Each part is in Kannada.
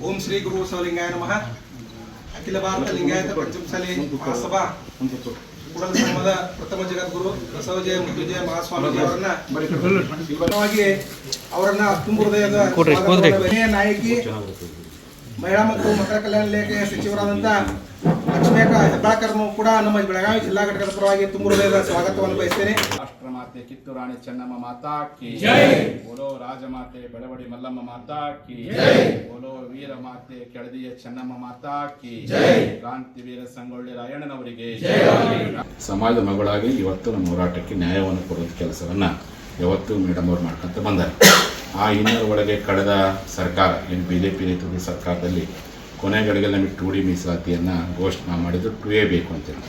ಓಂ ಶ್ರೀ ಗುರು ಬಸವಲಿಂಗಾಯ ನಮಃ. ಅಖಿಲ ಭಾರತ ಲಿಂಗಾಯತ ಪಂಚಮಸಾಲಿ ಮಹಾಸಭಾ ಕೂಡಲ ಸಂಗಮದ ಪ್ರಥಮ ಜಗದ್ಗುರು ಬಸವಜಯ ಮೃತ್ಯುಂಜಯ ಮಹಾಸ್ವಾಮೀಜಿ ಅವರನ್ನ ತುಂಬ ಹೃದಯದ ನಾಯಕಿ ಮಹಿಳಾ ಮತ್ತು ಮಕ್ಕಳ ಕಲ್ಯಾಣ ಇಲಾಖೆಯ ಸಚಿವರಾದಂಥ ಲಕ್ಷ್ಮೀಕ ಹೆಬ್ಬಾಳ್ಕರ್ನು ಕೂಡ ನಮ್ಮ ಬೆಳಗಾವಿ ಜಿಲ್ಲಾ ಘಟಕದ ಪರವಾಗಿ ತುಂಬ ಹೃದಯದ ಸ್ವಾಗತವನ್ನು ಬಯಸ್ತೇನೆ. ರಾಷ್ಟ್ರಮಾತೆ ಕಿತ್ತೂರು ರಾಣಿ ಚೆನ್ನಮ್ಮ ಮಾತಾ ಕಿ ಜೈ. ಬೋಲೋ ರಾಜಮಾತೆ ಬೆಳವಡಿ ಮಲ್ಲಮ್ಮ ಮಾತಾ ಕಿ ಜೈ. ಬೋಲೋ ವೀರ ಮಾತೆ ಕೆಳದಿಯ ಚೆನ್ನಮ್ಮ ಮಾತಾ ಕಿ ಜೈ. ಕ್ರಾಂತಿವೀರ ಸಂಗೊಳ್ಳಿ ರಾಯಣ್ಣನವರಿಗೆ ಜೈ. ಸಮಾಜದ ಮಗಳಾಗಿ ಇವತ್ತು ನಮ್ಮ ಹೋರಾಟಕ್ಕೆ ನ್ಯಾಯವನ್ನು ಕೊಡುವ ಕೆಲಸವನ್ನ ಯಾವತ್ತೂ ಮೇಡಮ್ ಅವರು ಮಾಡ್ಕೊಂತ ಬಂದ್ದಾರೆ. ಆ ಹಿನ್ನೆಲೆ ಒಳಗೆ ಕಳೆದ ಸರ್ಕಾರ ಏನು BJP ನೇತೃತ್ವದ ಸರ್ಕಾರದಲ್ಲಿ ಕೊನೆಗಳಿಗೆ ನಮಗೆ 2D ಮೀಸಲಾತಿಯನ್ನು ಘೋಷಣೆ ಮಾಡಿದ್ದು 2A ಬೇಕು ಅಂತೇಳಿ.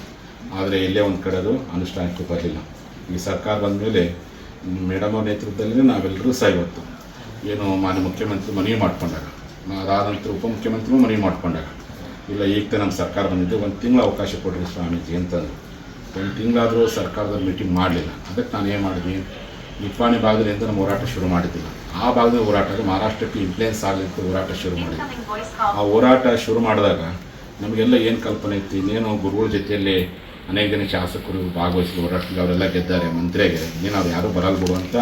ಆದರೆ ಎಲ್ಲೇ ಒಂದು ಕಡೆ ಅದು ಅನುಷ್ಠಾನಕ್ಕೆ ಬರಲಿಲ್ಲ. ಈ ಸರ್ಕಾರ ಬಂದ ಮೇಲೆ ಮೇಡಮ್ ಅವ್ರ ನೇತೃತ್ವದಲ್ಲಿ ನಾವೆಲ್ಲರೂ ಸಹ ಇವತ್ತು ಏನು ಮಾನ್ಯ ಮುಖ್ಯಮಂತ್ರಿ ಮನವಿ ಮಾಡ್ಕೊಂಡಾಗ, ಅದಾದ ನಂತರ ಉಪಮುಖ್ಯಮಂತ್ರಿಗೂ ಮನವಿ ಮಾಡ್ಕೊಂಡಾಗ, ಇಲ್ಲ ಈಗ ನಮ್ಮ ಸರ್ಕಾರ ಬಂದಿದ್ದು 1 ತಿಂಗಳು ಅವಕಾಶ ಕೊಡ್ರಿ ಸ್ವಾಮೀಜಿ ಅಂತಂದು. 1 ತಿಂಗಳಾದರೂ ಸರ್ಕಾರದಲ್ಲಿ ಮೀಟಿಂಗ್ ಮಾಡಲಿಲ್ಲ. ಅದಕ್ಕೆ ನಾನು ಏನು ಮಾಡಿದ್ವಿ, ನಿಪ್ಪಾಣಿ ಭಾಗದಿಂದ ನಮ್ಮ ಹೋರಾಟ ಶುರು ಮಾಡಿದ್ದಿಲ್ಲ. ಆ ಭಾಗದ ಹೋರಾಟ ಮಹಾರಾಷ್ಟ್ರಕ್ಕೆ ಇನ್ಫ್ಲುಯೆನ್ಸ್ ಆಗಲಿಕ್ಕೆ ಹೋರಾಟ ಶುರು ಮಾಡಿದ್ವಿ. ಆ ಹೋರಾಟ ಶುರು ಮಾಡಿದಾಗ ನಮಗೆಲ್ಲ ಏನು ಕಲ್ಪನೆ ಇತ್ತು, ಇನ್ನೇನು ಗುರುಗಳ ಜೊತೆಯಲ್ಲಿ ಅನೇಕ ಜನ ಶಾಸಕರು ಭಾಗವಹಿಸಿ ಹೋರಾಟಕ್ಕೆ ಅವರೆಲ್ಲ ಗೆದ್ದಾರೆ, ಮಂತ್ರಿಯಾಗಿದೆ, ಇನ್ನೇನು ಅವ್ರು ಯಾರೂ ಬರಲ್ಲ ಬಿಡು ಅಂತ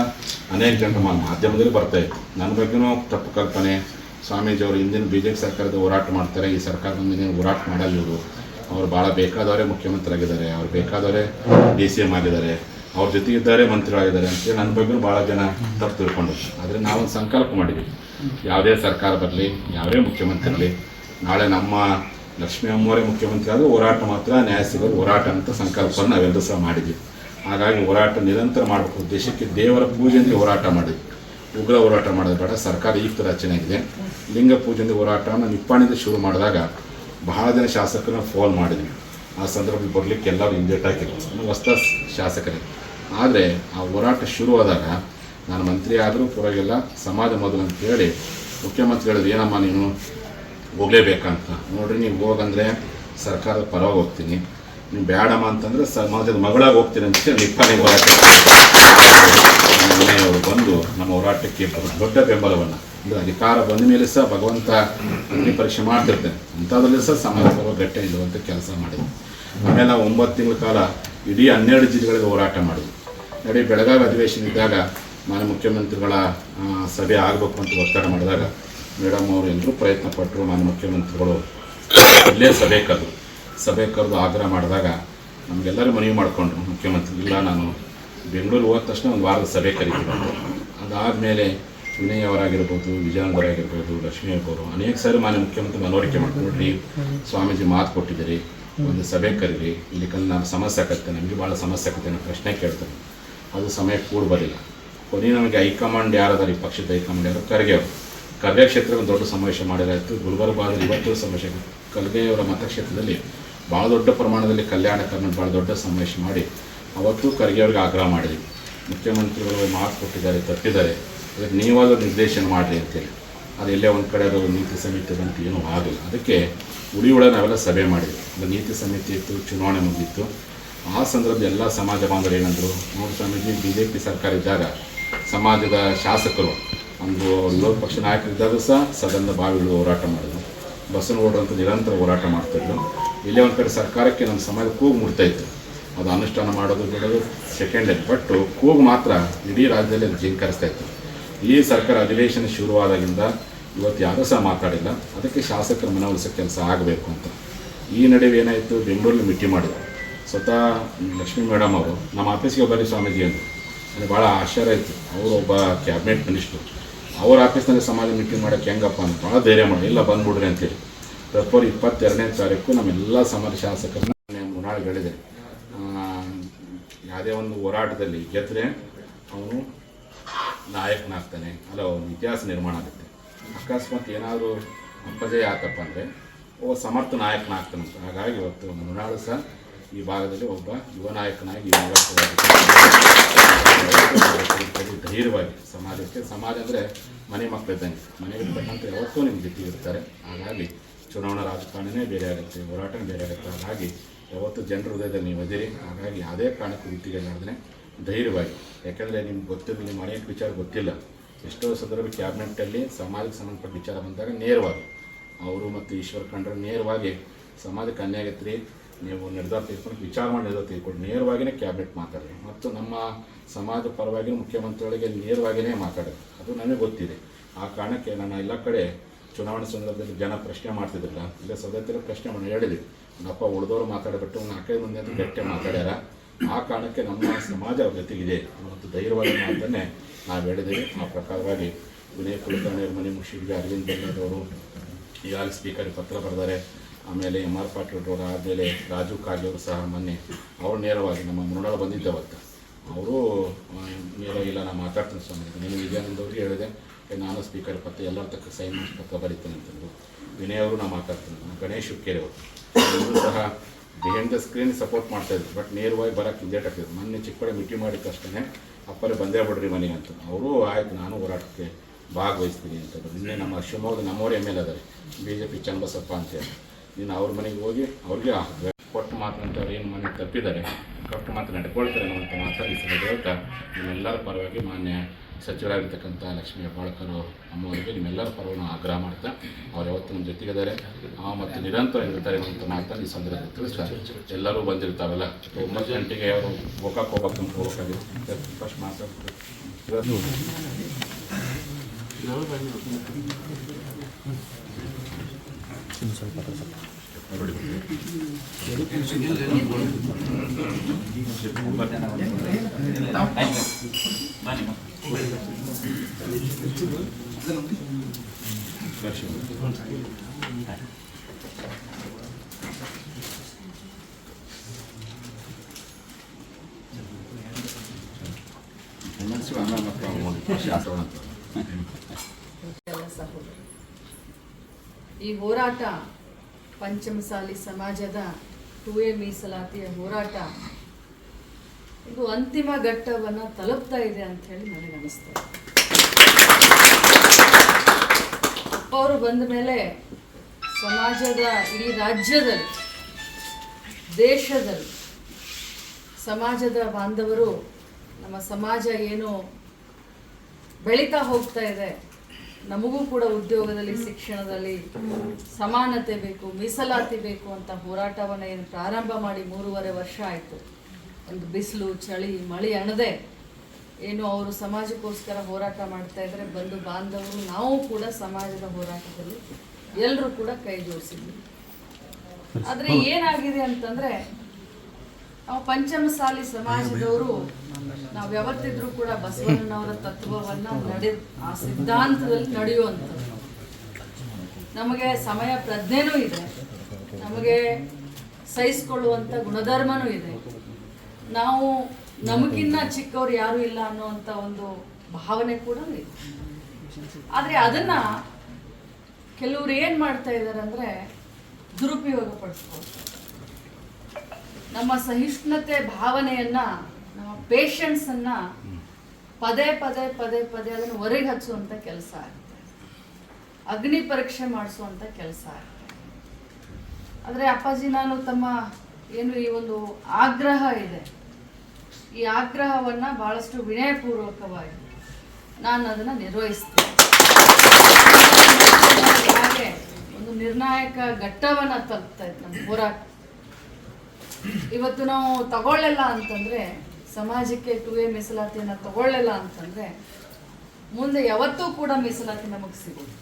ಅನೇಕ ಜನರು ಮಾಧ್ಯಮದಲ್ಲಿ ಬರ್ತಾಯಿತ್ತು. ನನ್ನ ಬಗ್ಗೆನೂ ತಪ್ಪು ಕಲ್ಪನೆ, ಸ್ವಾಮೀಜಿ ಅವರು ಹಿಂದಿನ BJP ಸರ್ಕಾರದ ಹೋರಾಟ ಮಾಡ್ತಾರೆ, ಈ ಸರ್ಕಾರದಿಂದ ಇನ್ನೇನು ಹೋರಾಟ ಮಾಡಲ್ಲ ಇವರು, ಅವ್ರು ಭಾಳ ಬೇಕಾದವರೇ ಮುಖ್ಯಮಂತ್ರಿ ಆಗಿದ್ದಾರೆ, ಅವ್ರು ಬೇಕಾದವರೇ DCM ಆಗಿದ್ದಾರೆ, ಅವ್ರ ಜೊತೆ ಇದ್ದಾರೆ, ಮಂತ್ರಿಗಳಾಗಿದ್ದಾರೆ ಅಂತೇಳಿ ನನ್ನ ಬಗ್ಗೆ ಭಾಳ ಜನ ತಪ್ಪು ತಿಳ್ಕೊಂಡು. ಆದರೆ ನಾವೊಂದು ಸಂಕಲ್ಪ ಮಾಡಿದ್ವಿ, ಯಾವುದೇ ಸರ್ಕಾರ ಬರಲಿ, ಯಾವುದೇ ಮುಖ್ಯಮಂತ್ರಿ ಇರಲಿ, ನಾಳೆ ನಮ್ಮ ಲಕ್ಷ್ಮೀ ಅಮ್ಮವರೇ ಮುಖ್ಯಮಂತ್ರಿ ಆದರೂ ಹೋರಾಟ ಮಾತ್ರ ನ್ಯಾಯ ಸಿಗೋದು ಹೋರಾಟ ಅಂತ ಸಂಕಲ್ಪವನ್ನು ನಾವೆಲ್ಲರೂ ಸಹ ಮಾಡಿದ್ವಿ. ಹಾಗಾಗಿ ಹೋರಾಟ ನಿರಂತರ ಮಾಡಬೇಕು, ದೇಶಕ್ಕೆ ದೇವರ ಪೂಜೆಯಿಂದ ಹೋರಾಟ ಮಾಡಿದ್ವಿ. ಉಗ್ರ ಹೋರಾಟ ಮಾಡೋದು ಬೇಡ, ಸರ್ಕಾರ ಈಗ ರಚನೆ ಆಗಿದೆ. ಲಿಂಗ ಪೂಜೆಯಿಂದ ಹೋರಾಟವನ್ನು ನಿಪ್ಪಾಣಿಂದ ಶುರು ಮಾಡಿದಾಗ ಬಹಳ ಜನ ಶಾಸಕರನ್ನ ಫೋನ್ ಮಾಡಿದ್ವಿ. ಆ ಸಂದರ್ಭದಲ್ಲಿ ಬರಲಿಕ್ಕೆ ಎಲ್ಲರೂ ಹಿಂದೇಟ್ ಹಾಕಿದ್ರು ಹೊಸ ಶಾಸಕರಿಗೆ. ಆದರೆ ಆ ಹೋರಾಟ ಶುರುವಾದಾಗ ನಾನು ಮಂತ್ರಿ ಆದರೂ ಪರವಾಗಿಲ್ಲ, ಸಮಾಜ ಮೊದಲು ಅಂತೇಳಿ ಮುಖ್ಯಮಂತ್ರಿ ಹೇಳಿದ್ರು, ಏನಮ್ಮ ನೀನು ಹೋಗಲೇಬೇಕಂತ. ನೋಡ್ರಿ, ನೀವು ಹೋಗಂದರೆ ಸರ್ಕಾರದ ಪರವಾಗಿ ಹೋಗ್ತೀನಿ, ನೀವು ಬೇಡಮ್ಮ ಅಂತಂದರೆ ಸಮಾಜದ ಮಗಳಾಗಿ ಹೋಗ್ತೀನಿ ಅಂತ ನಿಪ್ಪಾಣಿ ಹೋರಾಟ ಮನೆಯವರು ಬಂದು ನಮ್ಮ ಹೋರಾಟಕ್ಕೆ ದೊಡ್ಡ ಬೆಂಬಲವನ್ನು, ಅಂದರೆ ಅಧಿಕಾರ ಬಂದ ಮೇಲೆ ಸಹ ಭಗವಂತ ಅಗ್ನಿ ಪರೀಕ್ಷೆ ಮಾಡ್ತಿರ್ತೇನೆ, ಅಂಥದ್ರಲ್ಲಿ ಸಹ ಸಮಾಜ ಪರವಾಗಿ ಗಟ್ಟೆ ಇಲ್ಲುವಂಥ ಕೆಲಸ ಮಾಡಿದ್ವಿ. ಆಮೇಲೆ ನಾವು 9 ತಿಂಗಳ ಕಾಲ ಇಡೀ 12 ಜಿಲ್ಲೆಗಳಿಗೆ ಹೋರಾಟ ಮಾಡಿದ್ವಿ. ನೋಡಿ, ಬೆಳಗಾವಿ ಅಧಿವೇಶನ ಇದ್ದಾಗ ಮಾನ್ಯ ಮುಖ್ಯಮಂತ್ರಿಗಳ ಸಭೆ ಆಗಬೇಕು ಅಂತ ಒತ್ತಡ ಮಾಡಿದಾಗ ಮೇಡಮ್ ಅವರು ಎಲ್ಲರೂ ಪ್ರಯತ್ನ ಪಟ್ಟರು. ಮಾನ್ಯ ಮುಖ್ಯಮಂತ್ರಿಗಳು ಇಲ್ಲೇ ಸಭೆ ಕರೆದು ಆಗ್ರಹ ಮಾಡಿದಾಗ ನಮಗೆಲ್ಲರೂ ಮನವಿ ಮಾಡಿಕೊಂಡ್ರು ಮುಖ್ಯಮಂತ್ರಿ, ಇಲ್ಲ ನಾನು ಬೆಂಗಳೂರು ಹೋದ ತಕ್ಷಣ ಒಂದು ವಾರದ ಸಭೆ ಕರಿತೀವಿ. ಅದಾದಮೇಲೆ ವಿನಯ್ ಅವರಾಗಿರ್ಬೋದು, ವಿಜಯಾನಂದರಾಗಿರ್ಬೋದು, ಲಕ್ಷ್ಮೀ ಅವರು ಅನೇಕ ಸಾರಿ ಮಾನ್ಯ ಮುಖ್ಯಮಂತ್ರಿ ಮನವರಿಕೆ ಮಾಡ್ಕೊಂಡ್ರಿ, ಸ್ವಾಮೀಜಿ ಮಾತು ಕೊಟ್ಟಿದ್ದೀರಿ, ಒಂದು ಸಭೆ ಕರೀರಿ, ಇಲ್ಲಿ ನಾನು ಸಮಸ್ಯೆ ಆಕತ್ತೆ, ನಮಗೆ ಭಾಳ ಸಮಸ್ಯೆ ಆಕತ್ತೆ, ನಾನು ಪ್ರಶ್ನೆ ಕೇಳ್ತೇನೆ. ಅದು ಸಮಯ ಕೂಡ ಬರಲಿಲ್ಲ. ಕೊನೆಗೆ ನಮಗೆ ಹೈಕಮಾಂಡ್ ಯಾರದಾರ, ಈ ಪಕ್ಷದ ಹೈಕಮಾಂಡ್ ಯಾರು, ಖರ್ಗೆ ಕ್ಷೇತ್ರಕ್ಕೆ ದೊಡ್ಡ ಸಮಾವೇಶ ಮಾಡಿರಾಯಿತು. ಗುಲ್ಬರ್ಗ ಭಾಗದಲ್ಲಿ ಇವತ್ತು ಸಮಾವೇಶ, ಖರ್ಗೆಯವರ ಮತಕ್ಷೇತ್ರದಲ್ಲಿ ಭಾಳ ದೊಡ್ಡ ಪ್ರಮಾಣದಲ್ಲಿ ಕಲ್ಯಾಣ ಕರ್ನಾಟಕ ಭಾಳ ದೊಡ್ಡ ಸಮಾವೇಶ ಮಾಡಿ ಅವತ್ತು ಖರ್ಗೆ ಅವ್ರಿಗೆ ಆಗ್ರಹ ಮಾಡಿದ್ವಿ. ಮುಖ್ಯಮಂತ್ರಿಗಳು ಮಾತು ಕೊಟ್ಟಿದ್ದಾರೆ, ತಪ್ಪಿದ್ದಾರೆ, ಅದಕ್ಕೆ ನೀವಾದರೂ ನಿರ್ದೇಶನ ಮಾಡಿರಿ ಅಂತೇಳಿ. ಅದು ಎಲ್ಲೇ ಒಂದು ಕಡೆ ಅದು ನೀತಿ ಸಮಿತಿದಂತ ಏನೂ ಆಗಲಿಲ್ಲ. ಅದಕ್ಕೆ ಉಳಿಯೊಳಗೆ ನಾವೆಲ್ಲ ಸಭೆ ಮಾಡಿದ್ವಿ. ಅದು ನೀತಿ ಸಮಿತಿ ಇತ್ತು, ಚುನಾವಣೆ ಮುಗಿತ್ತು. ಆ ಸಂದರ್ಭದಲ್ಲಿ ಎಲ್ಲ ಸಮಾಜ ಬಾಂಧವರು ಏನಂದರು, ನೋಡಿ ಸ್ವಾಮೀಜಿ, BJP ಸರ್ಕಾರ ಇದ್ದಾಗ ಸಮಾಜದ ಶಾಸಕರು ಒಂದು ವಿರೋಧ ಪಕ್ಷ ನಾಯಕರಿದ್ದಾಗ ಸಹ ಸದನದ ಬಾವಿಗಳು ಹೋರಾಟ ಮಾಡಿದ್ರು, ಬಸವನಗೌಡರು ಅಂತ ನಿರಂತರ ಹೋರಾಟ ಮಾಡ್ತಾಯಿದ್ರು. ಇಲ್ಲೇ ಒಂದು ಕಡೆ ಸರ್ಕಾರಕ್ಕೆ ನಮ್ಮ ಸಮಾಜ ಕೂಗು ಮುಟ್ತಾಯಿತ್ತು, ಅದು ಅನುಷ್ಠಾನ ಮಾಡೋದು ಬಿಡೋದು ಸೆಕೆಂಡರಿ, ಬಟ್ ಕೂಗು ಮಾತ್ರ ಇಡೀ ರಾಜ್ಯದಲ್ಲಿ ಅದು ಜಿಂಕರಿಸ್ತಾಯಿತ್ತು. ಈ ಸರ್ಕಾರ ಅಧಿವೇಶನ ಶುರುವಾದಾಗಿಂದ ಇವತ್ತು ಯಾರೂ ಸಹ ಮಾತಾಡಿಲ್ಲ. ಅದಕ್ಕೆ ಶಾಸಕರ ಮನವೊಲಿಸೋ ಕೆಲಸ ಆಗಬೇಕು ಅಂತ ಈ ನಡುವೆ ಏನಾಯಿತು, ಬೆಂಗಳೂರಲ್ಲಿ ಮೀಟಿಂಗ್ ಮಾಡಿದ್ರು. ಸ್ವತಃ ಲಕ್ಷ್ಮೀ ಮೇಡಮ್ ಅವರು ನಮ್ಮ ಆಫೀಸ್ಗೆ ಬರೀ ಸ್ವಾಮೀಜಿ ಅಂದರು. ನನಗೆ ಭಾಳ ಆಶ್ಚರ್ಯ ಆಯಿತು. ಅವರು ಒಬ್ಬ ಕ್ಯಾಬಿನೆಟ್ ಮಿನಿಸ್ಟ್ರು, ಅವ್ರ ಆಫೀಸ್ನಲ್ಲಿ ಸಮಾಜ ಮೀಟಿಂಗ್ ಮಾಡೋಕ್ಕೆ ಹೆಂಗಪ್ಪ ಅಂತ ಭಾಳ ಧೈರ್ಯ ಮಾಡಿ, ಇಲ್ಲ ಬಂದ್ಬಿಡ್ರಿ ಅಂತೇಳಿ. ಫೆಬ್ರವರಿ 22ನೇ ತಾರೀಕು ನಮ್ಮೆಲ್ಲ ಸಮಾಜ ಶಾಸಕರನ್ನ ಮುನ್ನಾಳಿಗೆ ಹೇಳಿದೆ, ಯಾವುದೇ ಒಂದು ಹೋರಾಟದಲ್ಲಿ ಗೆದ್ದರೆ ಅವನು ನಾಯಕನಾಗ್ತಾನೆ, ಅಲ್ಲ ಅವನು ಇತಿಹಾಸ ನಿರ್ಮಾಣ ಆಗುತ್ತೆ. ಅಕಸ್ಮಾತ್ ಏನಾದರೂ ಅಪಜಯ ಆತಪ್ಪ ಅಂದರೆ ಸಮರ್ಥ ನಾಯಕನಾಗ್ತಾನಂತ. ಹಾಗಾಗಿ ಇವತ್ತು ಮುನ್ನಾಳು ಸಹ ಈ ಭಾಗದಲ್ಲಿ ಒಬ್ಬ ಯುವ ನಾಯಕನಾಗಿ ಧೈರ್ಯವಾಗಿ ಸಮಾಜ ಅಂದರೆ ಮನೆ ಮಕ್ಕಳಿದ್ದಂಗೆ, ಮನೆಗಿರ್ತಕ್ಕಂಥ ಯಾವತ್ತೂ ನಿಮ್ಮ ಜೊತೆ ಇರ್ತಾರೆ. ಹಾಗಾಗಿ ಚುನಾವಣಾ ರಾಜಕಾರಣನೇ ಬೇರೆ ಆಗುತ್ತೆ, ಹೋರಾಟನೇ ಬೇರೆ ಆಗುತ್ತೆ. ಹಾಗಾಗಿ ಯಾವತ್ತು ಜನರ ಹೃದಯದಲ್ಲಿ ನೀವು ಅದಿರಿ. ಹಾಗಾಗಿ ಯಾವುದೇ ಕಾರಣಕ್ಕೂ ಗುತ್ತಿಗೆ ನಡೆದ್ರೆ ಧೈರ್ಯವಾಗಿ, ಯಾಕೆಂದರೆ ನಿಮ್ಗೆ ಗೊತ್ತಿಲ್ಲ, ನಿಮ್ಮ ಅನೇಕ ವಿಚಾರ ಗೊತ್ತಿಲ್ಲ, ಎಷ್ಟೋ ಸಂದರ್ಭ ಕ್ಯಾಬಿನೆಟ್ಟಲ್ಲಿ ಸಮಾಜಕ್ಕೆ ಸಂಬಂಧಪಟ್ಟ ವಿಚಾರ ಬಂದಾಗ ನೇರವಾಗಿ ಅವರು ಮತ್ತು ಈಶ್ವರ್ ಖಂಡ್ರೆ ನೇರವಾಗಿ ಸಮಾಜಕ್ಕೆ ಅನ್ಯಾಯ ಆಗೈತೆ ರೀ, ನೀವು ನಿರ್ಧಾರ ತೆಗೆದುಕೊಂಡು ವಿಚಾರ ಮಾಡಿ ನಿರ್ಧಾರ ತೆಗೆದುಕೊಂಡು ನೇರವಾಗಿಯೇ ಕ್ಯಾಬಿನೆಟ್ ಮಾತಾಡಿರಿ ಮತ್ತು ನಮ್ಮ ಸಮಾಜ ಪರವಾಗಿ ಮುಖ್ಯಮಂತ್ರಿಗಳಿಗೆ ನೇರವಾಗಿಯೇ ಮಾತಾಡಿದ್ರು. ಅದು ನನಗೆ ಗೊತ್ತಿದೆ. ಆ ಕಾರಣಕ್ಕೆ ನಾನು ಎಲ್ಲ ಕಡೆ ಚುನಾವಣೆ ಸಂದರ್ಭದಲ್ಲಿ ಜನ ಪ್ರಶ್ನೆ ಮಾಡ್ತಿದ್ದಿಲ್ಲ, ಇಲ್ಲ ಸದಸ್ಯರು ಪ್ರಶ್ನೆ ಮಾಡಿ ಹೇಳಿದ್ವಿ, ನನ್ನಪ್ಪ ಉಳಿದವರು ಮಾತಾಡಿಬಿಟ್ಟು 4-5 ಮಂದಿ ಅಂತ ಗಟ್ಟಿ ಮಾತಾಡ್ಯಾರ. ಆ ಕಾರಣಕ್ಕೆ ನಮ್ಮ ಸಮಾಜ ಅವ್ರ ಜೊತೆಗಿದೆ ಮತ್ತು ಧೈರ್ಯವಾಗಿ ಮಾತನ್ನೇ ನಾವು ಹೇಳಿದ್ದೀವಿ. ಆ ಪ್ರಕಾರವಾಗಿ ವಿನಯ್ ಕುಲಕರ್ಣಿ ಮನೆ ಮುಷಿಗೆ ಅರವಿಂದ್ ಬೆಲ್ಲದವರು ಈಗಾಗಲೇ ಸ್ಪೀಕರ್ಗೆ ಪತ್ರ ಬರೆದಾರೆ. ಆಮೇಲೆ MR ಪಾಟೀಲ್ ಅವರು, ಆದಮೇಲೆ ರಾಜು ಕಾಗೆ ಅವರು ಸಹ ಮೊನ್ನೆ ಅವರು ನೇರವಾಗಿ ನಮ್ಮ ಮುನ್ನಡೆ ಬಂದಿದ್ದವತ್ತು ಅವರು ನೇರವಾಗಿಲ್ಲ ನಾನು ಮಾತಾಡ್ತೀನಿ ಸ್ವಾಮಿ, ನೀನು ವಿಜಯಾನಂದವ್ರಿಗೆ ಹೇಳಿದೆ ನಾನು ಸ್ಪೀಕರ್ ಪತ್ರ ಎಲ್ಲರ ತಕ್ಕ ಸೈನ್ ಮಾಡಿ ಪತ್ರ ಬರೀತೀನಿ ಅಂತಂದು. ವಿನಯ್ ಅವರು ನಾನು ಮಾತಾಡ್ತೀನಿ, ಗಣೇಶ್ ಹುಕ್ಕೇರಿ ಅವರು ಸಹ ಬಿಹೈಂಡ್ ದ ಸ್ಕ್ರೀನ್ ಸಪೋರ್ಟ್ ಮಾಡ್ತಾಯಿದ್ರು, ಬಟ್ ನೇರವಾಗಿ ಬರೋಕ್ಕೆ ಹಿಂದೇಟ್ ಆಗ್ತಿದ್ರು. ಮೊನ್ನೆ ಚಿಕ್ಕಪಡೆ ಮೀಟಿಂಗ್ ಮಾಡಿದ ತಕ್ಷಣ ಅಪ್ಪರೇ ಬಂದೇ ಬಿಡ್ರಿ ಮನೆಗೆ ಅಂತ. ಅವರು ಆಯಿತು ನಾನು ಹೋರಾಟಕ್ಕೆ ಭಾಗವಹಿಸ್ತೀನಿ ಅಂತಂದು. ನಿನ್ನೆ ನಮ್ಮ ಶಿವಮೊಗ್ಗದ ನಮ್ಮವ್ರು ML ಅದಾರೆ BJP ಚನ್ನಬಸಪ್ಪ ಅಂತೇಳಿ, ನೀನು ಅವ್ರ ಮನೆಗೆ ಹೋಗಿ ಅವ್ರಿಗೆ ಕೊಟ್ಟು ಮಾತಂತ ಅವ್ರು ಏನು ಮನೆ ತಪ್ಪಿದ್ದಾರೆ ಕೊಟ್ಟು ಮಾತು ನಡ್ಕೊಳ್ತಾರೆ ಅನ್ನೋಂಥ ಮಾತಾಡಿಸಿದ ಹೇಳ್ತಾ ನಿಮ್ಮೆಲ್ಲರ ಪರವಾಗಿ ಮಾನ್ಯ ಸಚಿವರಾಗಿರ್ತಕ್ಕಂಥ ಲಕ್ಷ್ಮೀ ಹೆಬ್ಬಾಳ್ಕರ್ ಅಮ್ಮವರಿಗೆ ನಿಮ್ಮೆಲ್ಲರ ಪರವಾಗಿ ಆಗ್ರಹ ಮಾಡ್ತಾ ಅವ್ರು ಯಾವತ್ತು ನಮ್ಮ ಜೊತೆಗಿದ್ದಾರೆ ಮತ್ತು ನಿರಂತರ ಇರ್ತಾರೆ ಅನ್ನೋಂಥ ಮಾತನ್ನು ಈ ಸಂದರ್ಭದಲ್ಲಿ ತಿಳಿಸ್ತಾರೆ. ಎಲ್ಲರೂ ಬಂದಿರ್ತಾವಲ್ಲ 9 ಗಂಟೆಗೆ ಅವರು ಗೋಕಾಕ್ ಹೋಗ್ಬೇಕಾಗಿತ್ತು ಫಸ್ಟ್ ಮಾತಾಡ್ತಾರೆ. ಈ ಹೋರಾಟ ಪಂಚಮಸಾಲಿ ಸಮಾಜದ 2A ಮೀಸಲಾತಿಯ ಹೋರಾಟ ಇದು ಅಂತಿಮ ಘಟ್ಟವನ್ನು ತಲುಪ್ತಾ ಇದೆ ಅಂತ ಹೇಳಿ ನನಗೆ ಅನಿಸ್ತದೆ. ಅಪ್ಪ ಅವರು ಬಂದ ಮೇಲೆ ಸಮಾಜದ ಇಡೀ ರಾಜ್ಯದಲ್ಲಿ ದೇಶದಲ್ಲಿ ಸಮಾಜದ ಬಾಂಧವರು ನಮ್ಮ ಸಮಾಜ ಏನು ಬೆಳೀತಾ ಹೋಗ್ತಾ ಇದೆ, ನಮಗೂ ಕೂಡ ಉದ್ಯೋಗದಲ್ಲಿ ಶಿಕ್ಷಣದಲ್ಲಿ ಸಮಾನತೆ ಬೇಕು, ಮೀಸಲಾತಿ ಬೇಕು ಅಂತ ಹೋರಾಟವನ್ನು ಏನು ಪ್ರಾರಂಭ ಮಾಡಿ 3.5 ವರ್ಷ ಆಯಿತು. ಒಂದು ಬಿಸಿಲು ಚಳಿ ಮಳೆ ಅಣದೆ ಏನು ಅವರು ಸಮಾಜಕ್ಕೋಸ್ಕರ ಹೋರಾಟ ಮಾಡ್ತಾ ಇದ್ರೆ ಬಂದು ಬಾಂಧವರು ನಾವು ಕೂಡ ಸಮಾಜದ ಹೋರಾಟದಲ್ಲಿ ಎಲ್ಲರೂ ಕೂಡ ಕೈ ಜೋಡಿಸಿದ್ವಿ. ಆದರೆ ಏನಾಗಿದೆ ಅಂತಂದರೆ ನಾವು ಪಂಚಮಸಾಲಿ ಸಮಾಜದವರು ನಾವು ಯಾವತ್ತಿದ್ರೂ ಕೂಡ ಬಸವಣ್ಣನವರ ತತ್ವವನ್ನು ಆ ಸಿದ್ಧಾಂತದಲ್ಲಿ ನಡೆಯುವಂಥದ್ದು. ನಮಗೆ ಸಮಯ ಪ್ರಜ್ಞೆನೂ ಇದೆ, ನಮಗೆ ಸಹಿಸಿಕೊಳ್ಳುವಂಥ ಗುಣಧರ್ಮನೂ ಇದೆ, ನಾವು ನಮಗಿನ್ನ ಚಿಕ್ಕವ್ರು ಯಾರೂ ಇಲ್ಲ ಅನ್ನುವಂಥ ಒಂದು ಭಾವನೆ ಕೂಡ ಇದೆ. ಆದರೆ ಅದನ್ನು ಕೆಲವರು ಏನು ಮಾಡ್ತಾ ಇದ್ದಾರೆ ಅಂದರೆ ದುರುಪಯೋಗ ಪಡಿಸ್ಕೊಳ್ತಾರೆ. ನಮ್ಮ ಸಹಿಷ್ಣುತೆ ಭಾವನೆಯನ್ನು, ನಮ್ಮ ಪೇಷನ್ಸನ್ನು ಪದೇ ಪದೇ ಪದೇ ಪದೇ ಅದನ್ನು ಹೊರಗೆ ಹಚ್ಚುವಂಥ ಕೆಲಸ ಆಗುತ್ತೆ, ಅಗ್ನಿ ಪರೀಕ್ಷೆ ಮಾಡಿಸುವಂಥ ಕೆಲಸ ಆಗುತ್ತೆ. ಆದರೆ ಅಪ್ಪಾಜಿ ನಾನು ತಮ್ಮ ಏನು ಈ ಒಂದು ಆಗ್ರಹ ಇದೆ, ಈ ಆಗ್ರಹವನ್ನು ಭಾಳಷ್ಟು ವಿನಯಪೂರ್ವಕವಾಗಿ ನಾನು ಅದನ್ನು ನಿರ್ವಹಿಸ್ತೇನೆ. ಹಾಗೆ ಒಂದು ನಿರ್ಣಾಯಕ ಘಟ್ಟವನ್ನು ತಲುಪ್ತಾ ಇತ್ತು ನಮ್ಮ ಹೋರಾಟ. ಇವತ್ತು ನಾವು ತಗೊಳ್ಳಲ್ಲ ಅಂತಂದರೆ, ಸಮಾಜಕ್ಕೆ 2A ಮೀಸಲಾತಿಯನ್ನು ತಗೊಳ್ಳಲ್ಲ ಅಂತಂದರೆ ಮುಂದೆ ಯಾವತ್ತೂ ಕೂಡ ಮೀಸಲಾತಿ ನಮಗೆ ಸಿಗೋದು.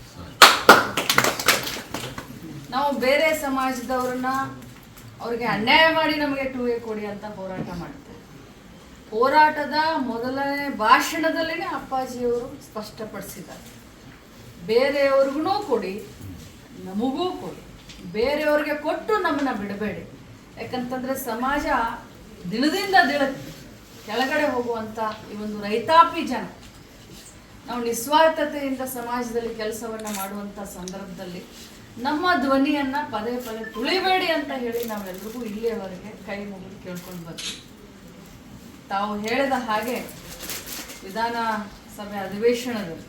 ನಾವು ಬೇರೆ ಸಮಾಜದವ್ರನ್ನ ಅವ್ರಿಗೆ ಅನ್ಯಾಯ ಮಾಡಿ ನಮಗೆ 2A ಕೊಡಿ ಅಂತ ಹೋರಾಟ ಮಾಡ್ತೇವೆ. ಹೋರಾಟದ ಮೊದಲನೇ ಭಾಷಣದಲ್ಲೇ ಅಪ್ಪಾಜಿಯವರು ಸ್ಪಷ್ಟಪಡಿಸಿದ್ದಾರೆ, ಬೇರೆಯವ್ರಿಗೂ ಕೊಡಿ, ನಮಗೂ ಕೊಡಿ, ಬೇರೆಯವ್ರಿಗೆ ಕೊಟ್ಟು ನಮ್ಮನ್ನು ಬಿಡಬೇಡಿ. ಯಾಕಂತಂದರೆ ಸಮಾಜ ದಿನದಿಂದ ದಿನಕ್ಕೆ ಕೆಳಗಡೆ ಹೋಗುವಂಥ ಈ ಒಂದು ರೈತಾಪಿ ಜನ, ನಾವು ನಿಸ್ವಾರ್ಥತೆಯಿಂದ ಸಮಾಜದಲ್ಲಿ ಕೆಲಸವನ್ನು ಮಾಡುವಂಥ ಸಂದರ್ಭದಲ್ಲಿ ನಮ್ಮ ಧ್ವನಿಯನ್ನು ಪದೇ ಪದೇ ತುಳಿಬೇಡಿ ಅಂತ ಹೇಳಿ ನಾವೆಲ್ಲರಿಗೂ ಇಲ್ಲಿಯವರೆಗೆ ಕೈ ಮುಗಿದು ಕೇಳ್ಕೊಂಡು ಬರ್ತೀವಿ. ತಾವು ಹೇಳಿದ ಹಾಗೆ ವಿಧಾನಸಭೆ ಅಧಿವೇಶನದಲ್ಲಿ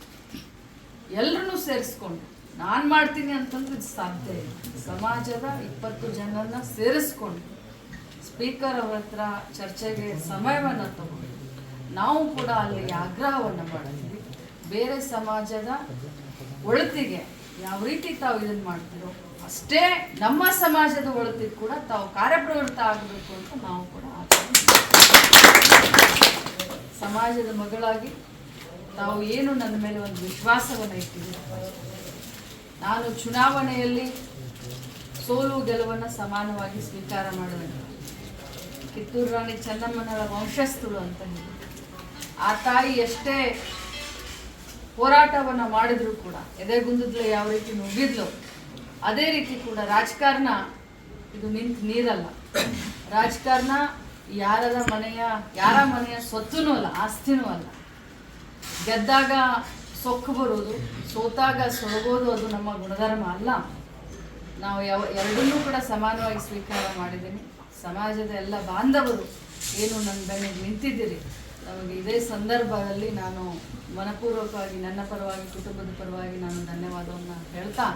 ಎಲ್ಲರನ್ನೂ ಸೇರಿಸ್ಕೊಂಡು ನಾನು ಮಾಡ್ತೀನಿ ಅಂತಂದ್ರೆ ಇದು ಸಾಧ್ಯ ಇಲ್ಲ. ಸಮಾಜದ 20 ಜನರನ್ನ ಸೇರಿಸ್ಕೊಂಡು ಸ್ಪೀಕರ್ ಅವರ ಹತ್ರ ಚರ್ಚೆಗೆ ಸಮಯವನ್ನು ತಗೊಂಡು ನಾವು ಕೂಡ ಅಲ್ಲಿ ಆಗ್ರಹವನ್ನು ಮಾಡಿದ್ವಿ. ಬೇರೆ ಸಮಾಜದ ಒಳಿತಿಗೆ ಯಾವ ರೀತಿ ತಾವು ಇದನ್ನು ಮಾಡ್ತೀರೋ ಅಷ್ಟೇ ನಮ್ಮ ಸಮಾಜದ ಒಳಿತಿಗೆ ಕೂಡ ತಾವು ಕಾರ್ಯಪ್ರವೃತ್ತ ಆಗಬೇಕು ಅಂತ ನಾವು ಕೂಡ ಸಮಾಜದ ಮಗಳಾಗಿ ತಾವು ಏನು ನನ್ನ ಮೇಲೆ ಒಂದು ವಿಶ್ವಾಸವನ್ನು ಇಟ್ಟಿದ್ದೀರಿ. ನಾನು ಚುನಾವಣೆಯಲ್ಲಿ ಸೋಲು ಗೆಲುವನ್ನು ಸಮಾನವಾಗಿ ಸ್ವೀಕಾರ ಮಾಡುವಂಥ ಕಿತ್ತೂರು ರಾಣಿ ಚೆನ್ನಮ್ಮನವರ ವಂಶಸ್ಥಳು ಅಂತ ಹೇಳಿ ಆ ತಾಯಿ ಎಷ್ಟೇ ಹೋರಾಟವನ್ನು ಮಾಡಿದ್ರು ಕೂಡ ಎದೆಗುಂದಿದ್ಲು, ಯಾವ ರೀತಿ ನುಗ್ಗಿದ್ಲು ಅದೇ ರೀತಿ ಕೂಡ ರಾಜಕಾರಣ ಇದು ನಿಂತ ನೀರಲ್ಲ. ರಾಜಕಾರಣ ಯಾರ ಮನೆಯ ಸ್ವತ್ತೂ ಅಲ್ಲ, ಆಸ್ತಿನೂ ಅಲ್ಲ. ಗೆದ್ದಾಗ ಸೊಕ್ಕು ಬರೋದು, ಸೋತಾಗ ಸೊರಗೋದು ಅದು ನಮ್ಮ ಗುಣಧರ್ಮ ಅಲ್ಲ. ನಾವು ಎರಡನ್ನೂ ಕೂಡ ಸಮಾನವಾಗಿ ಸ್ವೀಕಾರ ಮಾಡಿದ್ದೀನಿ. ಸಮಾಜದ ಎಲ್ಲ ಬಾಂಧವರು ಏನು ನನ್ನ ಬೆನ್ನಿಗೆ ನಿಂತಿದ್ದೀರಿ, ನಮಗೆ ಇದೇ ಸಂದರ್ಭದಲ್ಲಿ ನಾನು ಮನಪೂರ್ವಕವಾಗಿ ನನ್ನ ಪರವಾಗಿ ಕುಟುಂಬದ ಪರವಾಗಿ ನಾನು ಧನ್ಯವಾದವನ್ನು ಹೇಳ್ತಾ,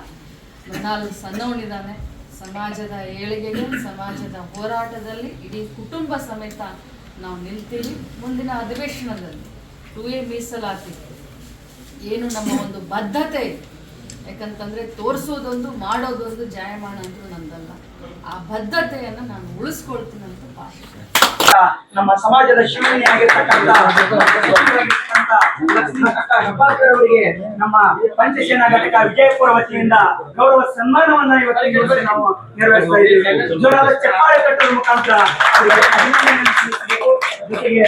ಮೃಣಾಲ್ ಸಣ್ಣವನಿದ್ದಾನೆ, ಸಮಾಜದ ಏಳಿಗೆಗೆ ಸಮಾಜದ ಹೋರಾಟದಲ್ಲಿ ಇಡೀ ಕುಟುಂಬ ಸಮೇತ ನಾವು ನಿಲ್ತೀವಿ. ಮುಂದಿನ ಅಧಿವೇಶನದಲ್ಲಿ 2A ಮೀಸಲಾತಿ ಏನು ನಮ್ಮ ಒಂದು ಬದ್ಧತೆ, ಯಾಕಂತಂದರೆ ತೋರಿಸೋದೊಂದು ಮಾಡೋದೊಂದು ಜಾಯಮಾನ ಅಂತೂ ನಂದಲ್ಲ. ಆ ಬದ್ಧತೆಯನ್ನು ನಾನು ಉಳಿಸ್ಕೊಳ್ತೀನಿ ಅಂತ ಭಾಷೆ. ನಮ್ಮ ಸಮಾಜದ ಶಿವನಿಯಾಗಿರ್ತಕ್ಕಂಥ ಅವರಿಗೆ ನಮ್ಮ ಪಂಚಸೇನಾ ಘಟಕ ವಿಜಯಪುರ ವತಿಯಿಂದ ಗೌರವ ಸನ್ಮಾನವನ್ನ ಇವತ್ತು ನಾವು ನಿರ್ವಹಿಸ್ತಾ ಇದ್ದೀವಿ. ಜೋರಾದ ಚಪ್ಪಾಳೆ ತಟ್ಟುವ ಮುಖಾಂತರ ಅವರಿಗೆ ಅಭಿನಂದನೆ ಸಲ್ಲಿಸಬೇಕು. ಜೊತೆಗೆ